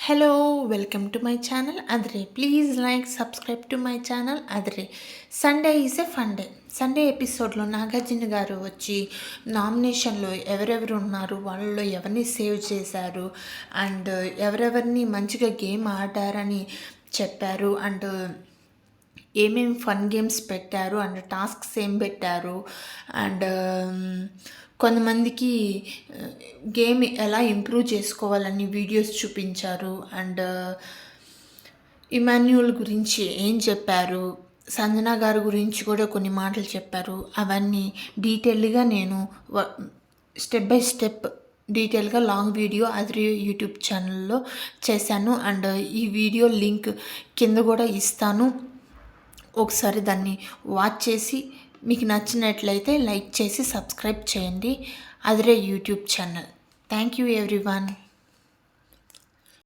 Hello welcome to my channel Adire please like subscribe to my channel Adire Sunday is a fun day. Sunday ఎపిసోడ్లో నాగార్జున గారు వచ్చి నామినేషన్లో ఎవరెవరు ఉన్నారు, వాళ్ళలో ఎవరిని సేవ్ చేశారు అండ్ ఎవరెవరిని మంచిగా గేమ్ ఆడారని చెప్పారు. అండ్ ఏమేమి ఫన్ గేమ్స్ పెట్టారు అండ్ టాస్క్స్ ఏం పెట్టారు అండ్ కొంతమందికి గేమ్ ఎలా ఇంప్రూవ్ చేసుకోవాలని వీడియోస్ చూపించారు. అండ్ ఇమాన్యుల్ గురించి ఏం చెప్పారు, సంజన గారి గురించి కూడా కొన్ని మాటలు చెప్పారు. అవన్నీ డీటెయిల్గా నేను స్టెప్ బై స్టెప్ డీటెయిల్గా లాంగ్ వీడియో అది యూట్యూబ్ ఛానల్లో చేశాను. అండ్ ఈ వీడియో లింక్ కింద కూడా ఇస్తాను. ఒకసారి దాన్ని వాచ్ చేసి మీకు నచ్చినట్లయితే లైక్ చేసి సబ్స్క్రైబ్ చేయండి Adire YouTube channel. Thank you everyone.